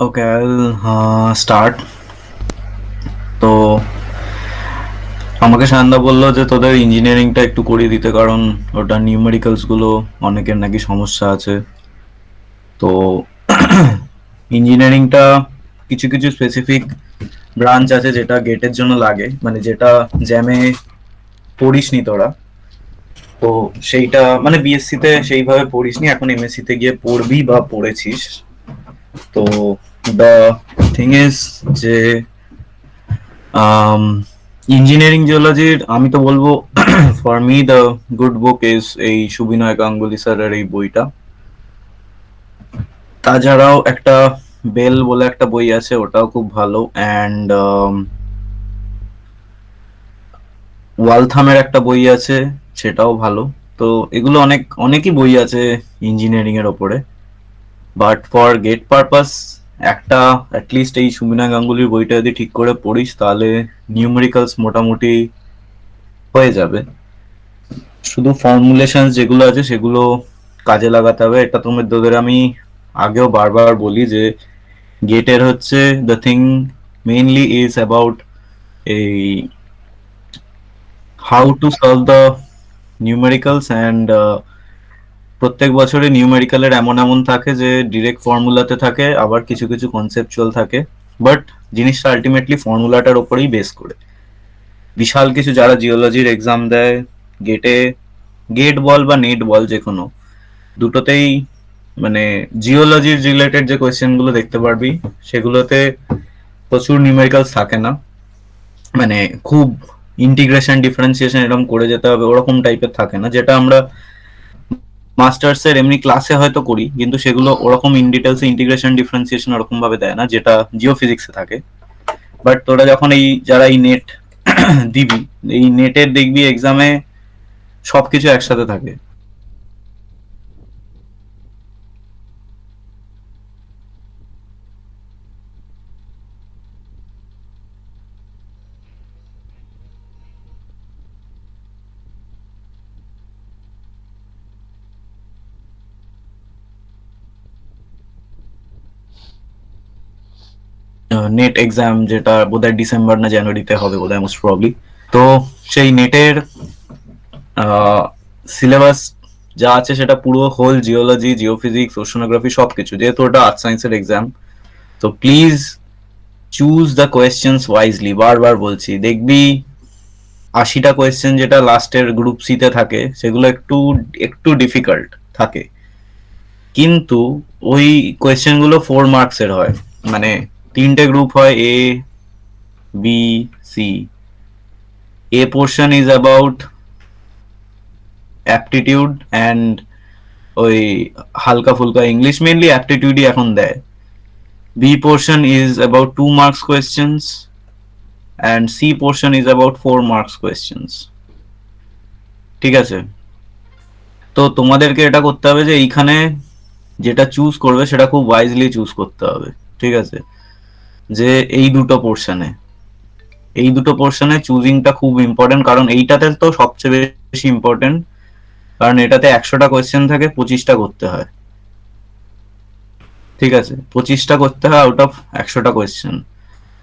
Okay, I'll start. তো আমাকে সায়নদা বললো যে তোদের ইঞ্জিনিয়ারিংটা একটু করিয়ে দিতে, কারণ ওটা নিউমেরিক্যালস গুলো অনেকের নাকি সমস্যা আছে। তো ইঞ্জিনিয়ারিংটা কিছু কিছু স্পেসিফিক ব্রাঞ্চ আছে যেটা গেটের জন্য লাগে, মানে যেটা জ্যামে পড়িসনি তোরা। তো সেইটা মানে বিএসসি তে সেইভাবে পড়িসনি, এখন এমএসসি তে গিয়ে পড়বি বা পড়েছিস। তো দ্য থিং ইজ যে ইঞ্জিনিয়ারিং জিওলজির আমি তো বলবো for me the good book is এই সুবিনয় গাঙ্গুলি স্যারের এই বইটা। তাছাড়াও একটা বেল বলে একটা বই আছে, ওটাও খুব ভালো। অ্যান্ড ওয়ালথামের একটা বই আছে, সেটাও ভালো। তো এগুলো অনেকই বই আছে ইঞ্জিনিয়ারিং এর ওপরে। বাট ফর গেট পারপাস একটা অ্যাটলিস্ট এই সুবিনয় গাঙ্গুলির বইটা যদি ঠিক করে পড়িস, তাহলে নিউমেরিক্যালস মোটামুটি হয়ে যাবে। শুধু ফর্মুলেশন যেগুলো আছে সেগুলো কাজে লাগাতে হবে। এটা তোদের আমি আগেও বারবার বলি যে গেটের হচ্ছে the thing mainly is about এই how to solve the numericals. And প্রত্যেক বছরে নিউমেরিক্যালের এমন এমন থাকে যে ডিরেক্ট ফর্মুলাতে থাকে, আবার কিছু কিছু কনসেপচুয়াল থাকে। বাট জিনিসটা আলটিমেটলি ফর্মুলাটার ওপরেই বেস করে। বিশাল কিছু যারা জিওলজির এক্সাম দেয় গেটে, গেট বল বা নেট বল, যে কোনো দুটোতেই মানে জিওলজির রিলেটেড যে কোয়েশ্চেন গুলো দেখতে পারবি সেগুলোতে প্রচুর নিউমেরিক্যালস থাকে না। মানে খুব ইন্টিগ্রেশন ডিফারেন্সিয়েশন এরকম করে যেতে হবে ওরকম টাইপের থাকে না, যেটা আমরা মাস্টার্স এর এমনি ক্লাসে হয়তো করি, কিন্তু সেগুলো ওরকম ইন ডিটেলস ইন্টিগ্রেশন ডিফারেন্সিয়েশন ওরকম ভাবে দেয় না যেটা জিও ফিজিক্সে থাকে। বাট তোরা যখন যারা এই নেট দিবি, এই নেটের দেখবি এক্সামে সবকিছু একসাথে থাকে। নেট এক্সাম যেটা বোধহয় ডিসেম্বর না জানুয়ারিতে হবে বোধহয়, মোস্ট প্রবলি। তো সেই নেটের সিলেবাস যা আছে সেটা পুরো হোল জিওলজি, জিওফিজিক্স, ওশনোগ্রাফি সবকিছু, যেহেতু ওটা আর্থ সায়েন্সের এক্সাম। তো please choose the questions wisely. বারবার বলছি, দেখবি 80টা কোয়েশ্চেন যেটা লাস্টের গ্রুপ সি তে থাকে সেগুলো একটু একটু ডিফিকাল্ট থাকে, কিন্তু ওই কোয়েশ্চেন গুলো 4 মার্কস এর হয়। মানে তিনটে গ্রুপ হয়, A B C. A portion is about aptitude and ওই হালকা ফুলকা ইংলিশ, মেনলি অ্যাপটিটিউডই এখন দেয়। B portion is about 2 marks questions and C portion is about 4 marks questions. ঠিক আছে? তো তোমাদেরকে এটা করতে হবে যে এইখানে যেটা চুজ করবে সেটা খুব ওয়াইজলি চুজ করতে হবে। ঠিক আছে? যে এই দুটো পোর্শনে চুজিংটা খুব ইম্পর্টেন্ট, কারণ এইটাতে তো সবচেয়ে বেশি ইম্পর্টেন্ট। কারণ এটাতে 100টা কোয়েশ্চেন থাকে, 25টা করতে হয়। ঠিক আছে? 25টা করতে হয় আউট অফ 100টা কোয়েশ্চেন।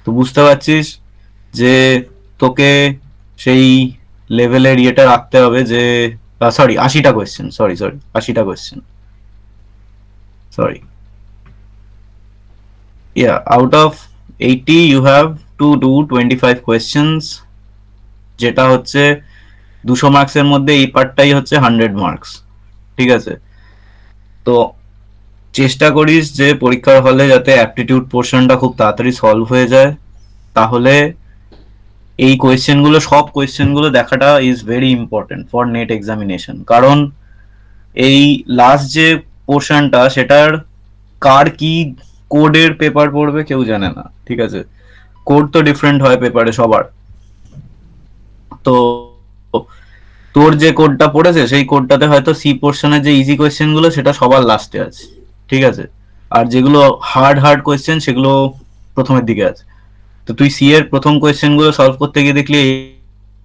তো বুঝতে পারছিস যে তোকে সেই লেভেলের ইয়েটা রাখতে হবে যে সরি 80টা কোয়েশ্চেন, সরি 80টা question, sorry, out of 80 you have to do 25 questions, যেটা হচ্ছে 200 মার্কসের মধ্যে এই পার্টটাই হচ্ছে 100 মার্কস। ঠিক আছে? তো চেষ্টা করিস যে পরীক্ষার হলে যাতে অ্যাপটিটিউড পোর্শনটা খুব তাড়াতাড়ি সলভ হয়ে যায়। তাহলে এই সব কোয়েশ্চেন গুলো দেখাটা is very important for net examination. কারণ এই লাস্ট যে পোর্শনটা সেটার কার কি কোডের পেপার পড়বে কেউ জানে না। ঠিক আছে? কোড তো ডিফারেন্ট হয় পেপারে সবার। তো তোর যে কোডটা পড়েছে সেই কোডটাতে হয়তো সি পোর্শনের যে ইজি কোয়েশ্চেন গুলো সেটা সবার লাস্টে আছে। ঠিক আছে? আর যেগুলো হার্ড হার্ড কোয়েশ্চেন সেগুলো প্রথমের দিকে আছে। তো তুই সি এর প্রথম কোয়েশ্চেন গুলো সলভ করতে গিয়ে দেখলি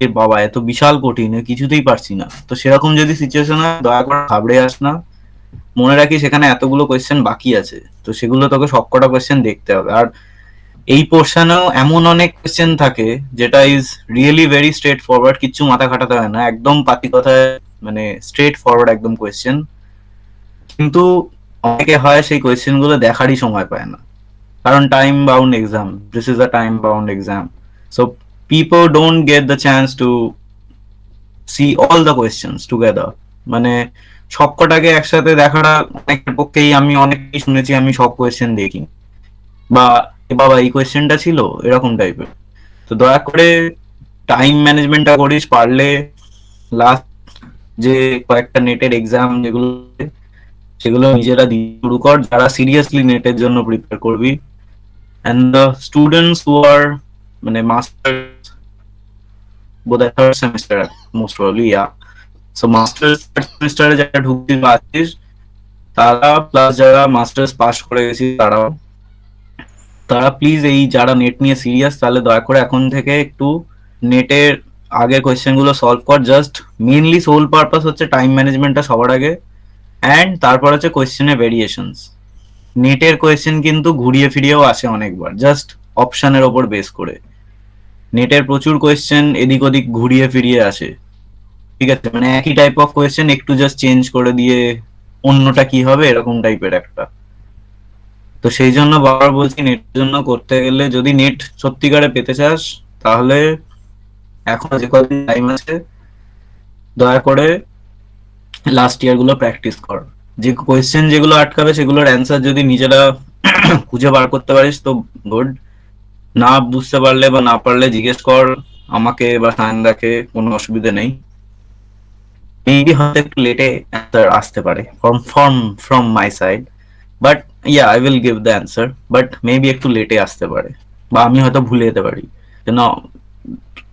এ বাবা এত বিশাল কঠিন, কিছুতেই পারছি না। তো সেরকম যদি সিচুয়েশন হয় দয়া করে ঘাবড়ে আস না, মনে রাখিস এখানে এতগুলো কোয়েশ্চেন বাকি আছে, তো সেগুলো তোকে সবকটা কোয়েশ্চেন দেখতে হবে। আর এই পোর্শনেও এমন অনেক কোয়েশ্চেন থাকে যেটা is really very straight forward, কিচ্ছু মাথা খাটাতে হয় না, একদম পাতি কথায় মানে স্ট্রেট ফরওয়ার্ড একদম কোয়েশ্চেন, কিন্তু অনেকে হয় সেই কোয়েশ্চেন গুলো দেখারই সময় পায় না, কারণ time bound exam, this is a time bound exam, so people don't get the chance to see all the questions together. মানে সবকটাকে একসাথে দেখাটা অনেকের পক্ষেই, আমি অনেকেই শুনেছি আমি সব কোয়েশ্চেন দেখি, বা এ বাবা এই কোয়েশ্চেনটা ছিল এরকম টাইপের। তো দয়া করে টাইম ম্যানেজমেন্টটা করিস পারলে। লাস্ট যে কয়েকটা নেটের এক্সাম যেগুলো সেগুলো নিজেরা দিয়ে শুরু কর, যারা সিরিয়াসলি নেটের জন্য প্রিপেয়ার করবি। অ্যান্ড দ্য স্টুডেন্টস হু আর মানে মাস্টার বোধহয় থার্ড সেমিস্টার মোস্ট প্রবাবলি, ইয়া, সো মাস্টার্স থার্ড সেমিস্টারে যারা ঢুকতে পারছিস তারা, প্লাস যারা মাস্টার্স পাস করে গেছি তারাও, তারা প্লিজ এই যারা নেট নিয়ে সিরিয়াস, তাহলে দয়া করে এখন থেকে একটু নেটের আগে কোয়েশ্চেন গুলো সলভ কর। জাস্ট মেইনলি সোল পারপাস হচ্ছে টাইম ম্যানেজমেন্টটা সবার আগে, অ্যান্ড তারপর হচ্ছে কোয়েশ্চেনের ভেরিয়েশনস। নেটের কোয়েশ্চেন কিন্তু ঘুরিয়ে ফিরিয়েও আসে অনেকবার, জাস্ট অপশনের ওপর বেস করে। নেটের প্রচুর কোয়েশ্চেন এদিক ওদিক ঘুরিয়ে ফিরিয়ে আসে, ঠিক আছে, মানে একই টাইপ অফ কোয়েশ্চেন একটু জাস্ট চেঞ্জ করে দিয়ে অন্যটা কি হবে এরকম টাইপের একটা। তো সেই জন্য বারবার বলছি, নেটের জন্য করতে গেলে যদি নেট সত্যিকারে পেতে চাস তাহলে এখন যে কদিন টাইম আছে দয়া করে লাস্ট ইয়ার গুলো প্র্যাকটিস কর। যে কোয়েশ্চেন যেগুলো আটকাবে সেগুলোর অ্যান্সার যদি নিজেরা খুঁজে বার করতে পারিস তো গুড, না বুঝতে পারলে বা না পারলে জিজ্ঞেস কর আমাকে বা সায়নদাকে, কোনো অসুবিধা নেই। মেবি হয়তো একটু লেটে অ্যান্সার আসতে পারে from my side, but yeah I will give the answer, but maybe একটু লেটে আসতে পারে, বা আমি হয়তো ভুলে যেতে পারি, কেন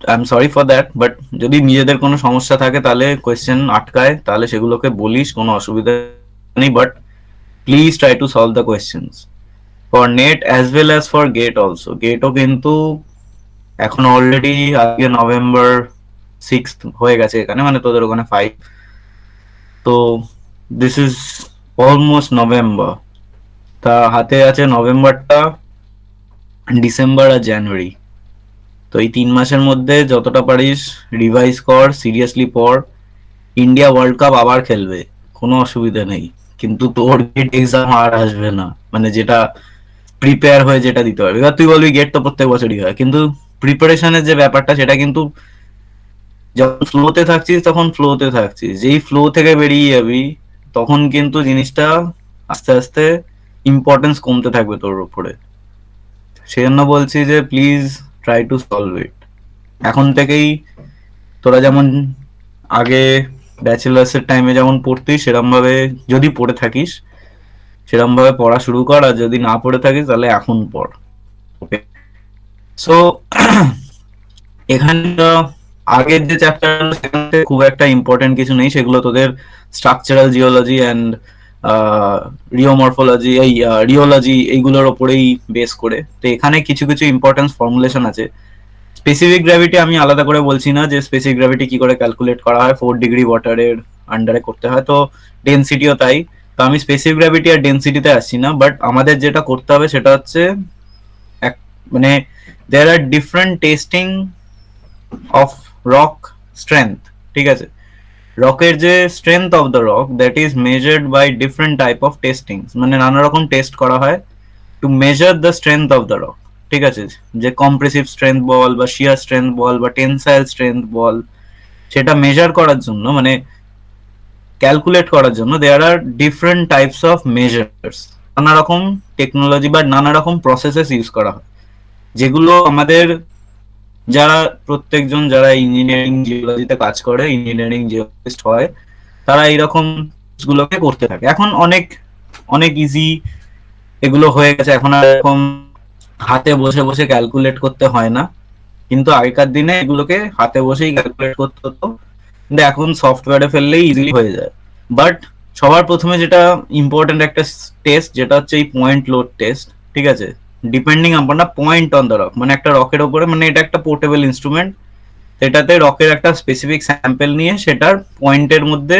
I am sorry for that. But যদি নিজেদের কোনো সমস্যা থাকে তাহলে কোয়েশ্চেন আটকায় তাহলে সেগুলোকে বলিস, কোনো অসুবিধা নেই, but please try to solve the questions for NET as well as for GATE also. গেটও কিন্তু এখন অলরেডি আজকে নভেম্বর 6 হয়ে গেছে এখানে, মানে তোদের ওখানে 5, তো দিস ইজ অলমোস্ট নভেম্বর। তা হাতে আছে নভেম্বরটা, ডিসেম্বর আর জানুয়ারি। তো এই 3 মাসের মধ্যে যতটা পারিস রিভাইজ কর, সিরিয়াসলি পড়। ইন্ডিয়া ওয়ার্ল্ড কাপ আবার খেলবে, কোনো অসুবিধা নেই, কিন্তু তোর গেট এক্সাম আর আসবে না, মানে যেটা প্রিপেয়ার হয়ে যেটা দিতে হবে। এবার তুই বলবি গেট তো প্রত্যেক বছরই হয়, কিন্তু প্রিপারেশনের যে ব্যাপারটা সেটা কিন্তু যখন ফ্লোতে থাকছিস তখন ফ্লোতে থাকছিস, যেই ফ্লো থেকে বেরিয়ে যাবি তখন কিন্তু জিনিসটা আস্তে আস্তে ইম্পর্টেন্স কমতে থাকবে তোর উপরে। সেই জন্য বলছি যে please try to solve it এখন থেকেই। তোরা যেমন আগে ব্যাচেলার্স এর টাইমে যেমন পড়তিস সেরকম ভাবে যদি পড়ে থাকিস সেরকম ভাবে পড়া শুরু কর, আর যদি না পড়ে থাকিস তাহলে এখন পড়। ওকে, সো এখানে আগের যে চ্যাপ্টার সেখান থেকে খুব একটা ইম্পর্টেন্ট কিছু নেই, সেগুলো তোদের স্ট্রাকচারাল জিওলজি অ্যান্ড রিওমরফোলজি, এই রিওলজি, এইগুলোর ওপরেই বেস করে। তো এখানে কিছু কিছু ইম্পর্টেন্ট ফর্মুলেশন আছে। স্পেসিফিক গ্র্যাভিটি আমি আলাদা করে বলছি না যে স্পেসিফিক গ্র্যাভিটি কি করে ক্যালকুলেট করা হয়, 4 ডিগ্রি ওয়াটারের আন্ডারে করতে হয়, তো ডেন্সিটিও তাই। তো আমি স্পেসিফিক গ্র্যাভিটি আর ডেন্সিটিতে আসছি না, বাট আমাদের যেটা করতে হবে সেটা হচ্ছে মানে there are different testing of rock strength, ঠিক আছে। রকের যে strength of the rock that is measured by different type of testing, মানে নানা রকম টেস্ট করা হয় to measure the strength of the rock, ঠিক আছে। যে কম্প্রেসিভ স্ট্রেংথ বল বা শিয়ার স্ট্রেংথ বল বা টেনসাইল স্ট্রেংথ বল, সেটা মেজার করার জন্য মানে ক্যালকুলেট করার জন্য দেয়ার are different types of measures, নানা রকম টেকনোলজি বা নানা রকম প্রসেসেস ইউজ করা হয়, যেগুলো আমাদের যারা প্রত্যেকজন যারা ইঞ্জিনিয়ারিং জিওলজিতে কাজ করে, ইঞ্জিনিয়ারিং জিওলজিস্ট হয়, তারা এইরকম গুলোকে করতে থাকে। এখন অনেক অনেক ইজি এগুলো হয়ে গেছে, এখন আর এরকম হাতে বসে বসে ক্যালকুলেট করতে হয় না, কিন্তু আগেকার দিনে এগুলোকে হাতে বসেই ক্যালকুলেট করতে হতো, কিন্তু এখন সফটওয়্যারে ফেললেই ইজিলি হয়ে যায়। বাট সবার প্রথমে যেটা ইম্পর্টেন্ট একটা টেস্ট, যেটা হচ্ছে এই পয়েন্ট লোড টেস্ট, ঠিক আছে। ডিপেন্ডিং আপন না পয়েন্ট অন দ্য রক, মানে একটা রকের ওপরে, মানে এটা একটা পোর্টেবল ইনস্ট্রুমেন্ট, এটাতে রকের একটা স্পেসিফিক স্যাম্পল নিয়ে সেটার পয়েন্টের মধ্যে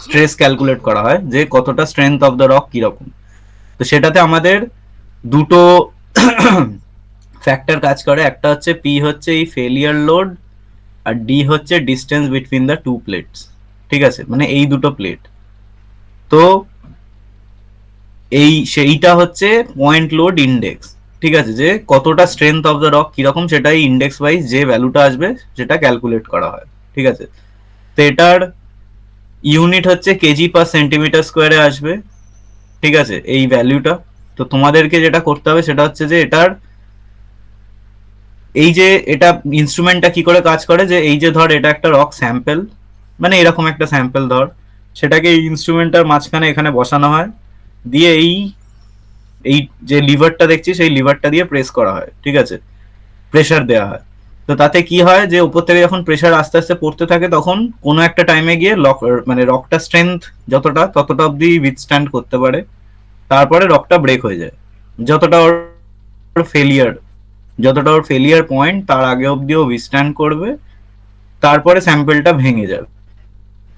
স্ট্রেস ক্যালকুলেট করা হয় যে কতটা স্ট্রেংথ অফ দ্য রক কিরকম। তো সেটাতে আমাদের দুটো ফ্যাক্টর কাজ করে, একটা হচ্ছে পি হচ্ছে এই ফেলিয়ার লোড, আর ডি হচ্ছে distance between the two plates. ঠিক আছে, মানে এই দুটো প্লেট। তো এই সেইটা হচ্ছে পয়েন্ট লোড ইন্ডেক্স। ঠিক আছে, যে কতটা স্ট্রেংথ অফ দ্য রক কিরকম সেটাই ইন্ডেক্স ওয়াইজ যে ভ্যালুটা আসবে সেটা ক্যালকুলেট করা হয়। ঠিক আছে, তো এটার ইউনিট হচ্ছে কেজি পার সেন্টিমিটার স্কোয়ারে আসবে। ঠিক আছে, এই ভ্যালুটা। তো তোমাদেরকে যেটা করতে হবে সেটা হচ্ছে যে এটার এই যে এটা ইনস্ট্রুমেন্টটা কি করে কাজ করে, যে এই যে ধর এটা একটা রক স্যাম্পল, মানে এরকম একটা স্যাম্পল ধর, সেটাকে এই ইনস্ট্রুমেন্টটার মাঝখানে এখানে বসানো হয়, দিয়ে এই এই যে লিভারটা দেখছি সেই লিভারটা দিয়ে প্রেস করা হয়। ঠিক আছে, প্রেসার দেওয়া হয়। তো তাতে কি হয় যে উপর থেকে যখন প্রেসার আস্তে আস্তে পড়তে থাকে তখন কোনো একটা টাইমে গিয়ে মানে রকটা স্ট্রেংথ যতটা ততটা অব্দি উইথস্ট্যান্ড করতে পারে, তারপরে রকটা ব্রেক হয়ে যায়। যতটা ওর ফেলিয়ার যতটা ওর ফেলিয়ার পয়েন্ট তার আগে অব্দি ও উইথস্ট্যান্ড করবে, তারপরে স্যাম্পলটা ভেঙে যাবে।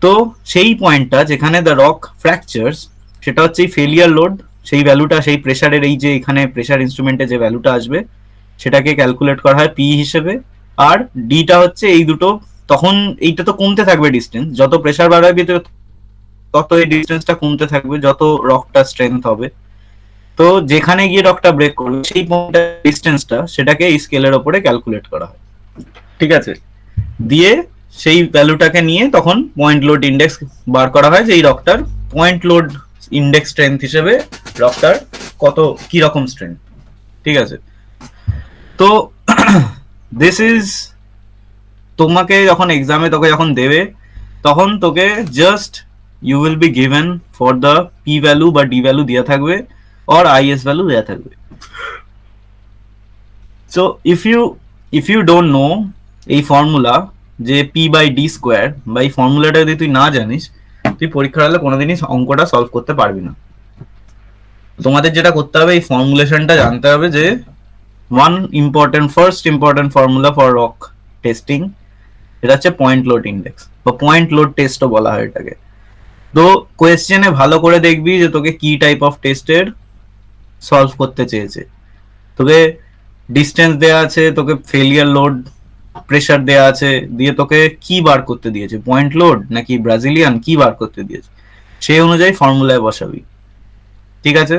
তো সেই পয়েন্টটা যেখানে দ্য রক ফ্র্যাকচার্স, সেটা হচ্ছে এই ফেলিয়ার লোড, সেই ভ্যালুটা সেই প্রেসারের এই যে এখানে প্রেসার ইনস্ট্রুমেন্টে যে ভ্যালুটা আসবে সেটাকে ক্যালকুলেট করা হয় পি হিসেবে। আর ডিটা হচ্ছে এই দুটো, তখন এইটা তো কমতে থাকবে ডিস্টেন্স, যত প্রেসার বাড়াবে তত এই ডিস্টেন্সটা কমতে থাকবে যত রকটা স্ট্রেংথ হবে। তো যেখানে গিয়ে রকটা ব্রেক করবে সেই ডিস্টেন্সটা সেটাকে এই স্কেলের ওপরে ক্যালকুলেট করা হয়। ঠিক আছে, দিয়ে সেই ভ্যালুটাকে নিয়ে তখন পয়েন্ট লোড ইন্ডেক্স বার করা হয়, যে এই রকটার পয়েন্ট লোড ইন্ডেক্স স্ট্রেংথ হিসেবে রকটার কত কি রকম স্ট্রেংথ। ঠিক আছে, তো দিস ইজ, তোমাকে যখন এক্সামে তোকে যখন দেবে তখন তোকে just you will be given for the P value বা ডি ভ্যালু দেওয়া থাকবে, অর আইএস ভ্যালু দেওয়া থাকবে। So if you don't know এই ফর্মুলা যে পি বাই ডি স্কোয়ার, বা এই ফর্মুলাটা যদি তুই না জানিস, তুই পরীক্ষার হলে কোনোদিনই অঙ্কটা সলভ করতে পারবি না। তোমাদের যেটা করতে হবে এই ফর্মুলেশনটা জানতে হবে, যে first important formula for rock testing, এটা হচ্ছে পয়েন্ট লোড ইন্ডেক্স বা পয়েন্ট লোড টেস্টও বলা হয় এটাকে। তো কোয়েশ্চেনে ভালো করে দেখবি যে তোকে কি টাইপ অফ টেস্টের সলভ করতে চেয়েছে। তোকে ডিস্টেন্স দেয়া আছে, তোকে ফেলিয়ার লোড প্রেসার দেয়া আছে, দিয়ে তোকে কি বার করতে দিয়েছে, পয়েন্ট লোড নাকি ব্রাজিলিয়ান, কি বার করতে দিয়েছে, সেই অনুযায়ী ফর্মুলায় বসাবি। ঠিক আছে,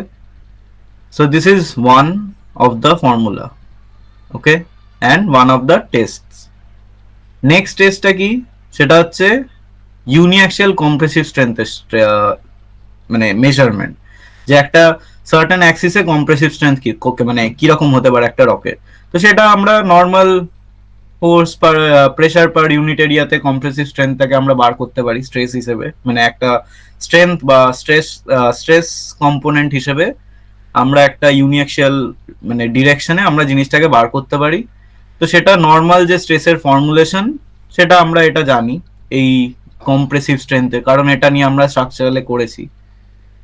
so this is one of the formula, okay, and one of the test. Next টেস্টটা কি, সেটা হচ্ছে ইউনিঅ্যাক্সিয়াল কম্প্রেসিভ স্ট্রেংথ, মানে মেজারমেন্ট, যে একটা সার্টেন অ্যাক্সিসে কম্প্রেসিভ স্ট্রেংথ কি মানে কিরকম হতে পারে একটা রকের। তো সেটা আমরা নর্মাল ফোর্স পার প্রেসার পার ইউনিট এরিয়াতে কম্প্রেসিভ স্ট্রেংথটাকে আমরা বার করতে পারি স্ট্রেস হিসেবে, মানে একটা স্ট্রেংথ বা স্ট্রেস কম্পোনেন্ট হিসেবে আমরা একটা ইউনিঅ্যাক্সিয়াল মানে ডিরেকশনে আমরা জিনিসটাকে বার করতে পারি। তো সেটা নর্মাল যে স্ট্রেসের ফর্মুলেশন সেটা আমরা এটা জানি এই কম্প্রেসিভ স্ট্রেংথে, কারণ এটা নিয়ে আমরা স্ট্রাকচারালে করেছি।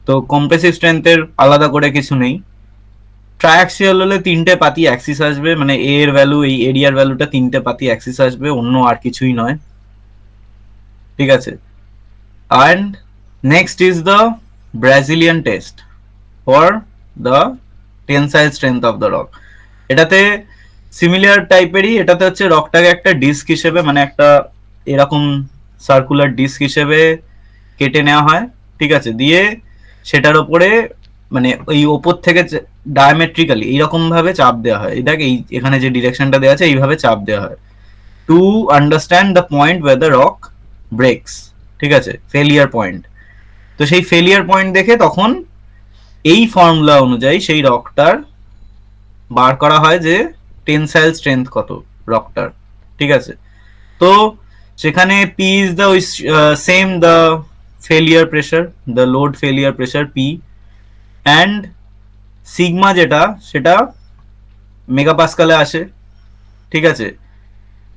তো কম্প্রেসিভ স্ট্রেংথের আলাদা করে কিছু নেই। ট্রায়াক্সিয়াল হলে তিনটে পাতি অ্যাক্সিস আসবে, মানে এ এর ভ্যালু এই এরিয়ার ভ্যালুটা তিনটে পাতি অ্যাক্সিস আসবে, অন্য আর কিছুই নয়। ঠিক আছে, and next is the Brazilian test for the tensile strength of the rock. এটাতে সিমিলার টাইপেরই, এটাতে হচ্ছে রকটাকে একটা ডিস্ক হিসেবে, মানে একটা এরকম সার্কুলার ডিস্ক হিসেবে কেটে নেওয়া হয়। ঠিক আছে, দিয়ে সেটার ওপরে মানে ওই ওপর থেকে ডায়ামেট্রিক্যালি এইরকম ভাবে চাপ দেওয়া হয়, এটাকে এখানে যে ডিরেকশনটা দেওয়া আছে এইভাবে চাপ দেওয়া হয় to understand the point where the rock breaks. ঠিক আছে, ফেলিয়ার পয়েন্ট। তো সেই ফেলিয়ার পয়েন্ট দেখে তখন এই ফর্মুলা অনুযায়ী সেই রকটার বার করা হয় যে টেনসাইল স্ট্রেংথ কত রকটার। ঠিক আছে, তো সেখানে P is the same the failure pressure, the load failure pressure P, and sigma যেটা সেটা মেগাপাস্কালে আসে। ঠিক আছে,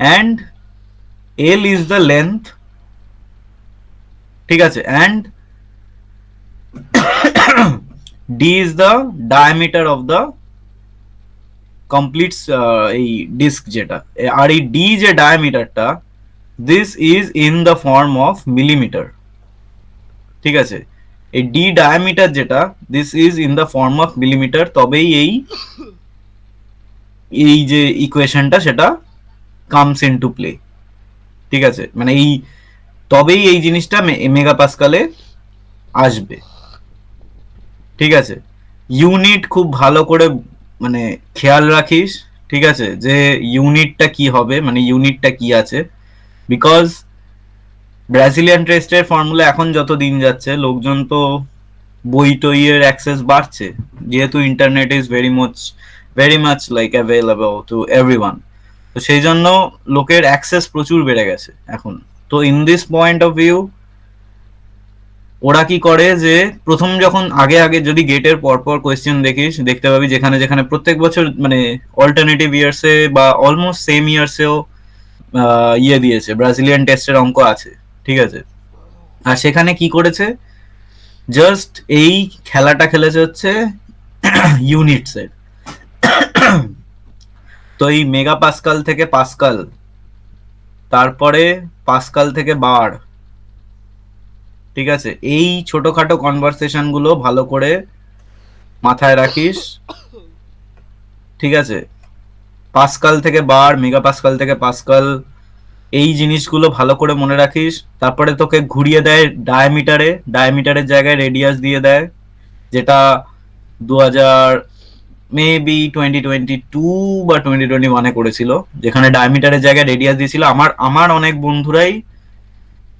and L is the length. ঠিক আছে, and D is the diameter of the complete এই ডিস্ক যেটা, আর এই ডি যে ডায়ামিটারটা, this is in the form of millimetre. ঠিক আছে, এই ডি ডায়ামিটার যেটা, this is in the form of millimetre, তবেই এই যে ইকুয়েশনটা সেটা কামস ইনটু প্লে। ঠিক আছে, মানে তবেই এই জিনিসটা মেগা পাস্কালে আসবে। ঠিক আছে, ইউনিট খুব ভালো করে মানে খেয়াল রাখিস, ঠিক আছে, যে ইউনিটটা কি হবে, মানে ইউনিটটা কি আছে, বিকজ ব্রাজিলিয়ান টেস্টের ফর্মুলা এখন যত দিন যাচ্ছে লোকজন তো বই টইয়ের অ্যাক্সেস বাড়ছে, যেহেতু internet is very much like available to everyone, তো সেই জন্য লোকের অ্যাক্সেস প্রচুর বেড়ে গেছে এখন। তো in this point of view ওরা কি করে যে প্রথম যখন আগে আগে যদি গেটের পরপর কোয়েশ্চেন দেখিস, দেখতে পাবি যেখানে যেখানে প্রত্যেক বছর মানে অল্টারনেটিভ ইয়ার্সে বা অলমোস্ট সেম ইয়ার্সেও ইয়ে দিয়েছে, ব্রাজিলিয়ান টেস্টের অঙ্ক আছে। ঠিক আছে, আর সেখানে কি করেছে, জাস্ট এই খেলাটা খেলেছে হচ্ছে ইউনিটসের। তো এই মেগা পাস্কাল থেকে পাস্কাল, তারপরে পাস্কাল থেকে বার, ঠিক আছে, এই ছোটখাটো কনভারসেশন গুলো ভালো করে মাথায় রাখিস। ঠিক আছে, পাস্কাল থেকে বার, মেগা পাস্কাল থেকে পাস্কাল, এই জিনিসগুলো ভালো করে মনে রাখিস। তারপরে তোকে ঘুরিয়ে দেয় ডায়ামিটারের জায়গায় রেডিয়াস দিয়ে দেয়, যেটা 2000 মেবি 2022 বা 2021 করেছিল, যেখানে ডায়ামিটারের জায়গায় রেডিয়াস দিয়েছিল। আমার অনেক বন্ধুরাই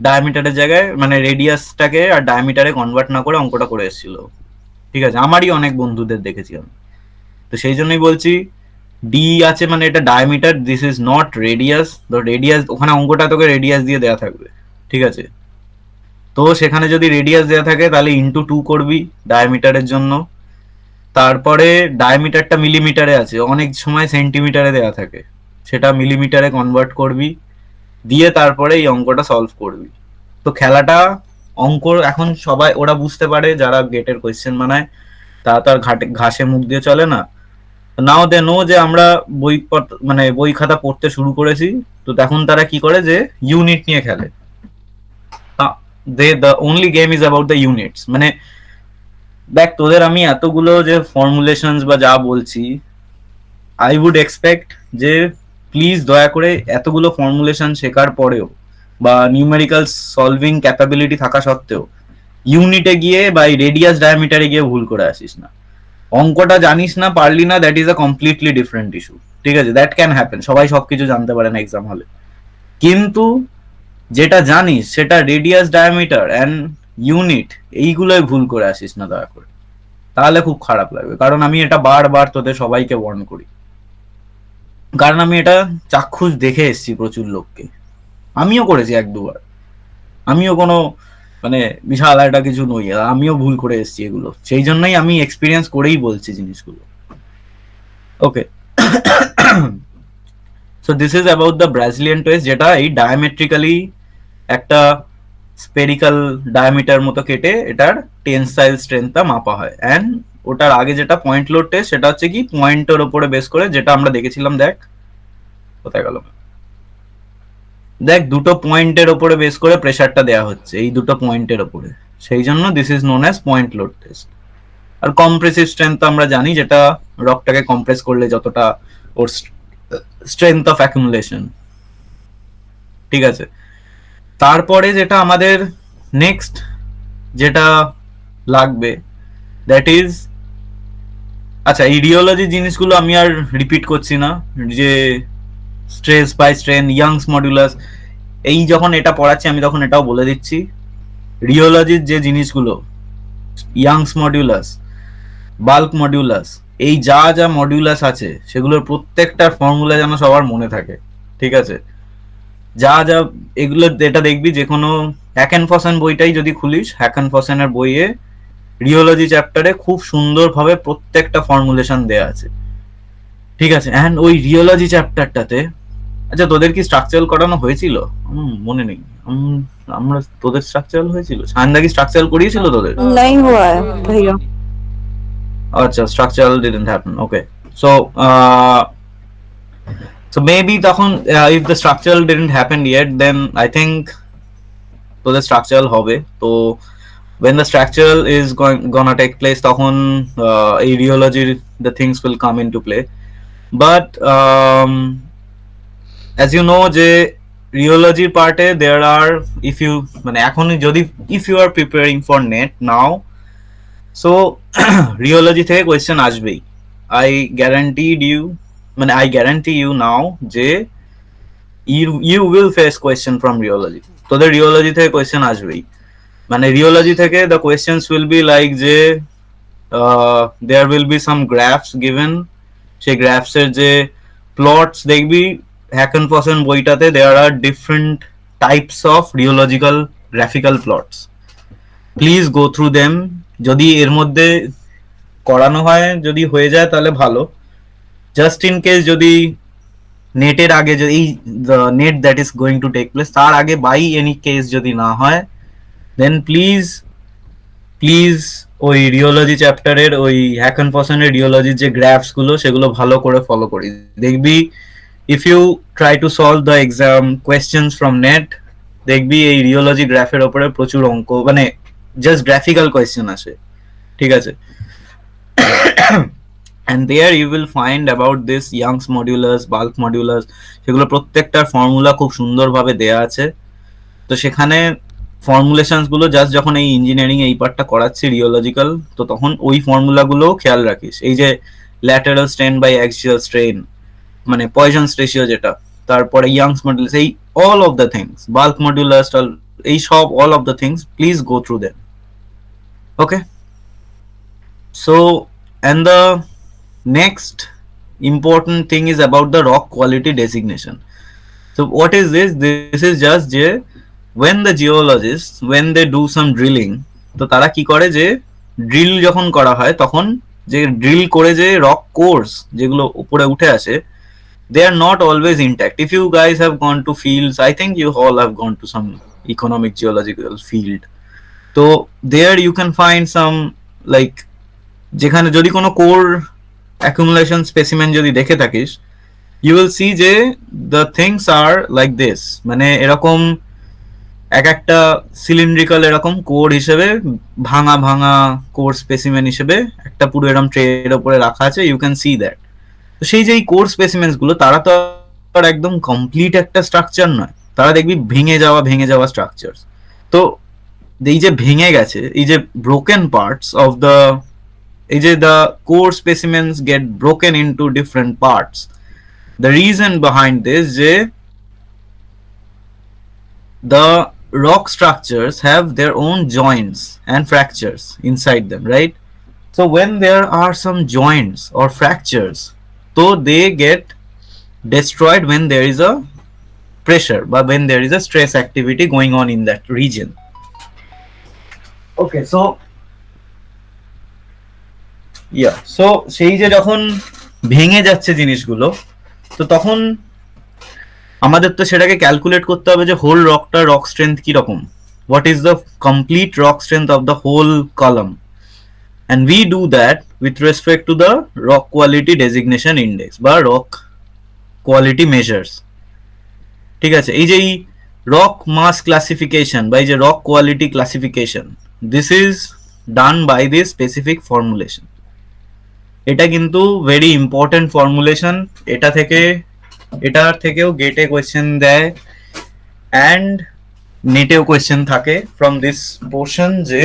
ডায়ামিটারের জায়গায় মানে রেডিয়াসটাকে আর ডায়ামিটারে কনভার্ট না করে অঙ্কটা করে এসেছিল। ঠিক আছে, আমারই অনেক বন্ধুদের দেখেছি আমি। তো সেই জন্যই বলছি ডি আছে মানে এটা diameter, this is not radius. তো রেডিয়াস ওখানে অঙ্কটা তোকে রেডিয়াস দিয়ে দেওয়া থাকবে। ঠিক আছে, তো সেখানে যদি রেডিয়াস দেওয়া থাকে তাহলে ইন্টু 2 করবি ডায়ামিটারের জন্য। তারপরে ডায়ামিটারটা মিলিমিটারে আছে, অনেক সময় সেন্টিমিটারে দেওয়া থাকে, সেটা মিলিমিটারে কনভার্ট করবি, দিয়ে তারপরে এই অঙ্কটা সলভ করবি। তো খেলাটা অঙ্ক এখন সবাই ওরা বুঝতে পারে যারা গেটের কোয়েশ্চেন বানায়, তারা তো আর ঘাসে মুখ দিয়ে চলে না। নাও দে নো যে আমরা মানে বই খাতা পড়তে শুরু করেছি, তো তখন তারা কি করে যে ইউনিট নিয়ে খেলে। The only game is about the units. মানে দেখ তোদের আমি এতগুলো যে ফর্মুলেশনস বা যা বলছি, আই উড এক্সপেক্ট যে প্লিজ দয়া করে এতগুলো ফর্মুলেশন শেখার পরেও বা নিউমেরিক্যাল সলভিং ক্যাপাবিলিটি থাকা সত্ত্বেও ইউনিটে গিয়ে বা রেডিয়াস ডায়ামিটারে গিয়ে ভুল করে আসিস না। অঙ্কটা জানিস না, পারলি না, that is a completely different issue. ঠিক আছে, দ্যাট ক্যান হ্যাপেন, সবাই সবকিছু জানতে পারে না এক্সাম হলে, কিন্তু যেটা জানিস সেটা রেডিয়াস ডায়ামিটার অ্যান্ড ইউনিট, এইগুলোই ভুল করে আসিস না দয়া করে, তাহলে খুব খারাপ লাগবে। কারণ আমি এটা বারবার তোদের সবাইকে ওয়ার্ন করি, কারণ আমি এটা চাক্ষুষ দেখে এসেছি প্রচুর লোককে, আমিও করেছি 1-2 বার, আমিও কোনো মানে বিশাল একটা কিছু নই, আমিও ভুল করে এসেছি এগুলো, সেই জন্যই আমি এক্সপিরিয়েন্স করেই বলছি জিনিসগুলো। Okay, so this is about the Brazilian test, যেটা এই ডায়ামেট্রিক্যালি একটা স্পেরিক্যাল ডায়ামিটার মতো কেটে এটার টেনসাইল স্ট্রেংথটা মাপা হয়। অ্যান্ড ওটার আগে যেটা পয়েন্ট লোড টেস্ট, সেটা হচ্ছে কি পয়েন্টের ওপরে বেস করে, যেটা আমরা দেখেছিলাম, দেখ কোথায় গেল, দেখ দুটো পয়েন্টের ওপরে বেস করে প্রেসারটা দেওয়া হচ্ছে, এই দুটো পয়েন্টের ওপরে, সেই জন্য this is known as point load test. আর কম্প্রেসিভ স্ট্রেংথ আমরা জানি, যেটা রকটাকে কম্প্রেস করলে যতটা ওর স্ট্রেংথ অফ অ্যাকুমুলেশন। ঠিক আছে, তারপরে যেটা আমাদের নেক্সট যেটা লাগবে, দ্যাট ইজ, আচ্ছা এই রিওলজি জিনিসগুলো আমি আর রিপিট করছি না, যে stress by strain, Young's modulus, এই যখন এটা পড়াচ্ছি আমি তখন এটাও বলে দিচ্ছি, রিওলজির যে জিনিসগুলো, ইয়াংস মডিউলাস, বাল্ক মডিউলাস, এই যা যা মডিউলাস আছে সেগুলোর প্রত্যেকটার ফর্মুলা যেন সবার মনে থাকে। ঠিক আছে, যা যা এগুলো এটা দেখবি, যে কোনো হ্যাকেনফসেন বইটাই যদি খুলিস, হ্যাকেনফসেনের বইয়ে রিওলজি চ্যাপ্টারে খুব সুন্দরভাবে প্রত্যেকটা ফর্মুলেশন দেয়া আছে। ঠিক আছে, অ্যান্ড ওই রিওলজি চ্যাপ্টারটাতে, আচ্ছা তোদের কি স্ট্রাকচারাল করানো হয়েছিল? মনে নেই, আমরা তোদের স্ট্রাকচারাল হয়েছিল, সায়নদা কি স্ট্রাকচারাল করিয়েছিল তোদের? नहीं हुआ है भैया। আচ্ছা, structural didn't happen, okay, so so maybe তখন if the structural didn't happen yet, then I think তোদের স্ট্রাকচারাল হবে। তো when the structural is gonna take place, তখন এই rheology the things will come into play. But as you know যে rheology পার্টে there are, if you মানে এখন যদি if you are preparing for net now, so rheology থেকে question আসবেই। I guaranteed you, মানে I guarantee you now যে you will face question from rheology, তোদের rheology থেকে কোয়েশ্চেন আসবেই। মানে rheology থেকে the questions will be like যে there will be some graphs given, সেই graphs এর যে plots দেখবি Hackenfossen বইটাতে there are different types of rheological graphical plots, please go through them, যদি এর মধ্যে করানো হয় যদি হয়ে যায় তাহলে ভালো, জাস্ট ইন কেস যদি নেটের আগে যদি the net that is going to take place তার আগে by any case যদি না হয়, then please ওই রিওলজি চ্যাপ্টারের ওই হ্যাকেনফসেনের রিওলজির যে গ্রাফস গুলো সেগুলো ভালো করে ফলো করি, দেখবি if you try to solve the exam questions from net, দেখবি এই রিওলজি গ্রাফের উপরে প্রচুর অঙ্ক, মানে জাস্ট গ্রাফিক্যাল কোয়েশ্চেন আসে, ঠিক আছে। and there you will find about this Young's modulus, bulk modulus, সেগুলো প্রত্যেকটার ফর্মুলা খুব সুন্দরভাবে দেয়া আছে। তো সেখানে ফর্মুলেশনস গুলো জাস্ট যখন এই ইঞ্জিনিয়ারিং এই পার্টটা করাচ্ছি রিওলজিক্যাল, তো তখন ওই ফর্মুলা গুলো খেয়াল রাখিস, এই যে lateral strain by axial strain, মানে পয়জনস রেশিও যেটা, তারপরে ইয়াংস মডুলাস, এই all of the things, bulk modulus, এই সব all of the things please go through them. Okay, so and the next important thing is about the rock quality designation. So what is this? This is just যে when the geologists, when they do some drilling, তো তারা কি করে যে drill যখন করা হয় তখন যে ড্রিল করে যে রক কোর্স যেগুলো উপরে উঠে আসে, they are not always intact. If you guys have gone to fields, I think you all have gone to some economic geological field, so there you can find some like যেখানে যদি কোনো core accumulation specimen যদি দেখে থাকিস, you will see যে the things are like this, মানে এরকম এক একটা সিলিন্ড্রিক্যাল এরকম কোর হিসেবে ভাঙা ভাঙা কোর স্পেসিমেন হিসেবে একটা পুরো এরকম ট্রের উপরে রাখা আছে, ইউ ক্যান সি দ্যাট। তো সেই যে এই কোর স্পেসিমেন্স গুলো তারা তো আর একদম কমপ্লিট একটা স্ট্রাকচার নয়, তারা দেখবি ভেঙে যাওয়া স্ট্রাকচার। তো এই যে ভেঙে গেছে, এই যে ব্রোকেন পার্টস অফ দ্য, এই যে the core specimens get broken into different parts, the reason behind this যে the rock structures have their own joints and fractures inside them, right? So when there are some joints or fractures, so they get destroyed when there is a pressure, but when there is a stress activity going on in that region. Okay, so so সেই যে যখন ভেঙে যাচ্ছে জিনিসগুলো, তো তখন আমাদের তো সেটাকে ক্যালকুলেট করতে হবে যে হোল রকটা রক স্ট্রেংথ কি রকম, what is the complete rock strength of the whole column, and we do that with respect to the rock quality designation index বা রক কোয়ালিটি মেজার্স, ঠিক আছে। এই যে রক মাস ক্লাসিফিকেশন বা এই যে rock quality classification, this is done by this specific formulation. এটা কিন্তু ভেরি ইম্পর্টেন্ট ফর্মুলেশন, এটার থেকেও গেটে কোয়েশ্চেন দেয় অ্যান্ড নেটেও কোয়েশ্চেন থাকে ফ্রম দিস পোর্শন, যে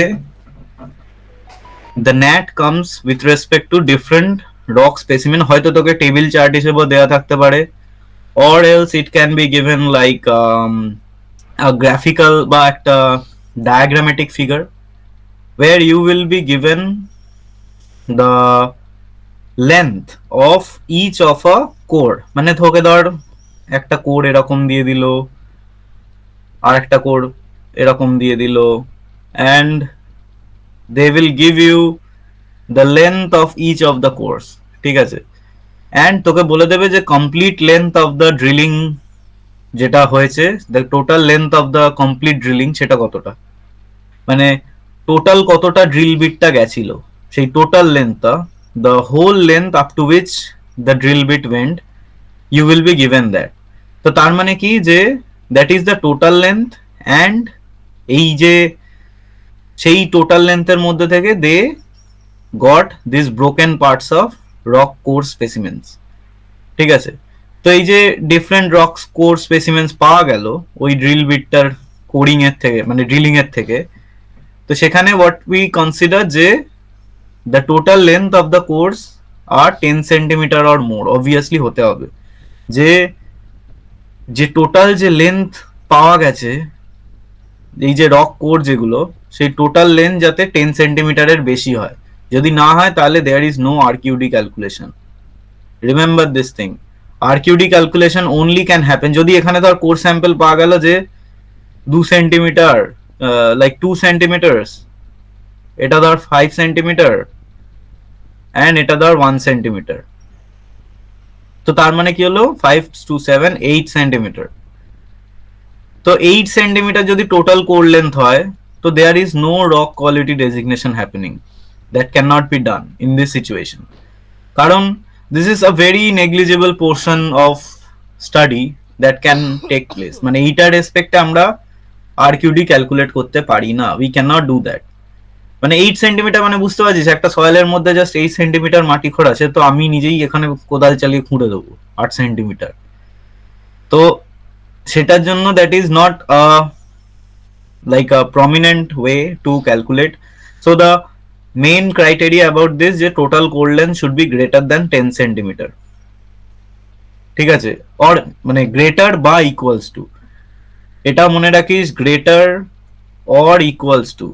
the ন্যাট comes with respect two different rock specimen, হয়তো তোকে টেবিল চার্ট হিসেবেও দেওয়া থাকতে পারে, or else it can be given like a graphical বা একটা diagrammatic figure where you will be given the length of each of a core, মানে তোকে ধর একটা কোর এরকম দিয়ে দিল আর একটা কোর এরকম দিয়ে দিল, and they will give you the length of each of the cores, ঠিক আছে, and তোকে বলে দেবে যে complete length of the drilling যেটা হয়েছে, the total length of the complete drilling সেটা কতটা, মানে টোটাল কতটা ড্রিল বিটটা গেছিল, সেই total লেন্থটা, the whole length up to which the drill bit went, you will be given that. তো তার মানে কি যে that is the total length, and এই যে সেই টোটাল লেন্থের মধ্যে থেকে they got this broken parts of rock core specimens. ঠিক আছে, তো এই যে ডিফারেন্ট রক কোর স্পেসিমেন্স পাওয়া গেল ওই ড্রিল বিটটার কোরিং এর থেকে, মানে ড্রিলিং এর থেকে, তো সেখানে হোয়াট উই কনসিডার যে the total length of the cores are 10 centimeter or more obviously হতে হবে। যে যে টোটাল যে লেন্থ পাওয়া গেছে এই যে রক কোর যেগুলো, সেই টোটাল লেন্থ যাতে 10 সেন্টিমিটারের বেশি হয়। যদি না হয় তাহলে there is no RQD calculation. Remember this thing, RQD calculation only can happen যদি এখানে ধর কোর স্যাম্পল পাওয়া গেল যে 2 সেন্টিমিটার, লাইক 2 সেন্টিমিটার্স, এটা ধর 5 সেন্টিমিটার অ্যান্ড এটা ধর 1 সেন্টিমিটার। তো তার মানে কি হলো 5 to 7 8 সেন্টিমিটার। তো 8 সেন্টিমিটার যদি টোটাল কোর লেন্থ হয়, তো there is no rock quality designation happening. That can not be done in this situation, কারণ this is a very negligible portion of study that can take place. মানে এইটার রেসপেক্টে আমরা RQD calculate করতে পারি না, we can not do that. মানে 8 centimetre মানে বুঝতে পারছিস একটা সয়েলের মধ্যে জাস্ট 8 সেন্টিমিটার মাটি খোঁড়া, সে তো আমি নিজেই এখানে কোদাল চালিয়ে খুঁড়ে দেবো 8 সেন্টিমিটার। তো সেটার জন্য that is not like a prominent way to calculate. So the main criteria about this যে total core length should be greater than 10 centimeter, ঠিক আছে, or মানে greater বা equals to, এটা মনে রাখিস greater or equals to,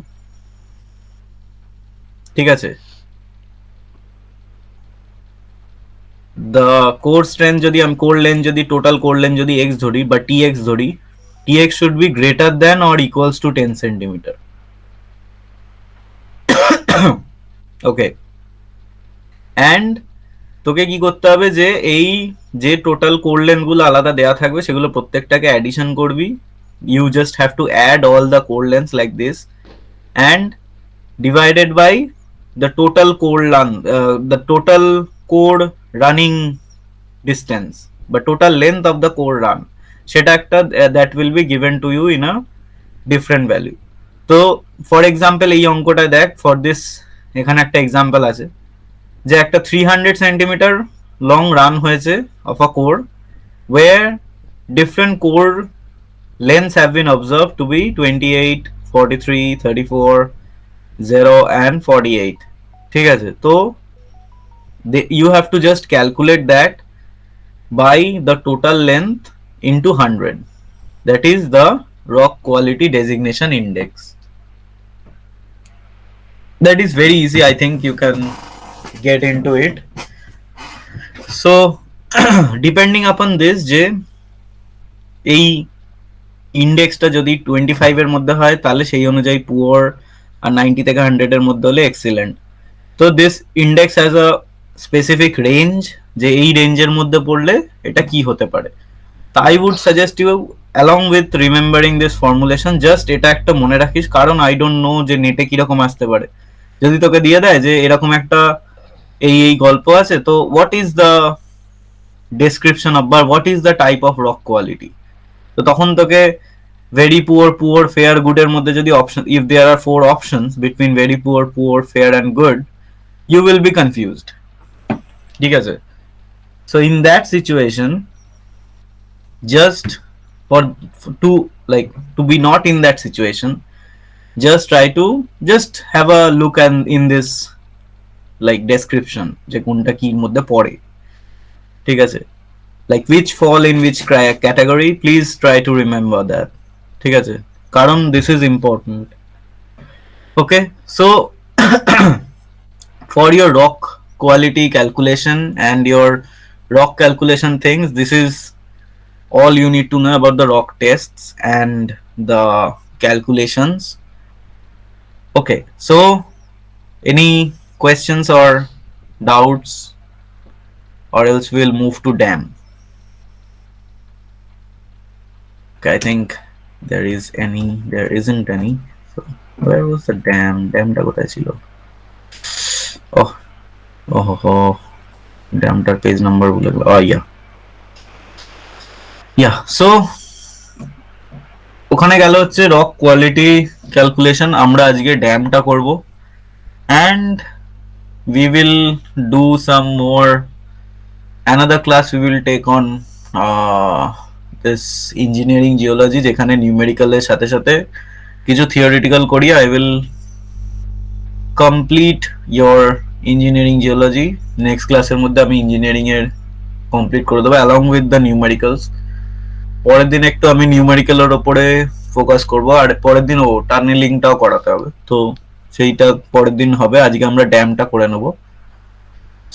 ঠিক আছে। the core strength যদি আমি core length যদি total core length যদি x ধরি বা tx ধরি, tx should be greater than or equals to 10 centimeter. Okay, and তোকে কি করতে হবে যে এই যে টোটাল কোর লেন্থ গুলো আলাদা দেওয়া থাকবে সেগুলো প্রত্যেকটাকে অ্যাডিশন করবি। You just have to add all the core length like this and divided by the total core the total core running distance বা total length of the core run, সেটা একটা that will be given to you in a different value. তো for example এই অঙ্কটায় দেখ, for this এখানে একটা example আছে যে একটা 300 সেন্টিমিটার লং রান হয়েছে of a core were different core lengths have been observe to be 28, 43, 34, 0 and 48, ঠিক আছে। তো you have to just calculate that by the total length into 100, that is the rock quality designation index. That is very easy, I think you can get into it. So depending upon this যে এই ইন্ডেক্সটা যদি 25 এর মধ্যে হয় তাহলে সেই অনুযায়ী poor, আর 90 থেকে 100 এর মধ্যে হলে এক্সিলেন্ট। তো this index has a specific range, যে এই রেঞ্জের মধ্যে পড়লে এটা কি হতে পারে। তা I would suggest you along with remembering this formulation, just এটা একটা মনে রাখিস, কারণ আই ডোন্ট নো যে নেটে কিরকম আসতে পারে। যদি তোকে দিয়ে দেয় যে এরকম একটা এই গল্প আছে, তো what is the description of বা what is the type of rock quality, তো তখন তোকে ভেরি পুয়ার, ফেয়ার, গুড এর মধ্যে যদি option, if there are 4 options between very poor, fair and good, you will be confused, ঠিক আছে। So in that situation, just to be not in that situation, just try to just have a look and in this like description যে কোনটা কি মধ্যে পড়ে, ঠিক আছে, like which fall in which category, please try to remember that, ঠিক আছে, কারণ this is important. Okay, so for your rock quality calculation and your rock calculation things, this is all you need to know about the rock tests and the calculations. Okay, so any questions or doubts, or else we'll move to dam. Okay, I think there isn't any. So where was the dam? Dam ta kothay chilo? Oh, dam tar page number bhule gelo. Oh yeah, so ওখানে গেল হচ্ছে rock quality calculation আমরা আজকে ড্যামটা করব, and we will do some more. Another class we will take on this engineering geology, যেখানে নিউমেরিক্যালের সাথে সাথে কিছু থিওরিটিক্যাল করি। I will complete your engineering geology. Next ক্লাসের মধ্যে আমি ইঞ্জিনিয়ারিং এর কমপ্লিট করে দেবো along with the numericals. পরের দিন একটু আমি নিউমেরিক্যালের ওপরে ফোকাস করব, আর পরের দিন টানেলিংটাও করাতে হবে, তো সেইটা পরের দিন হবে। আজকে আমরা ড্যামটা করে নেব।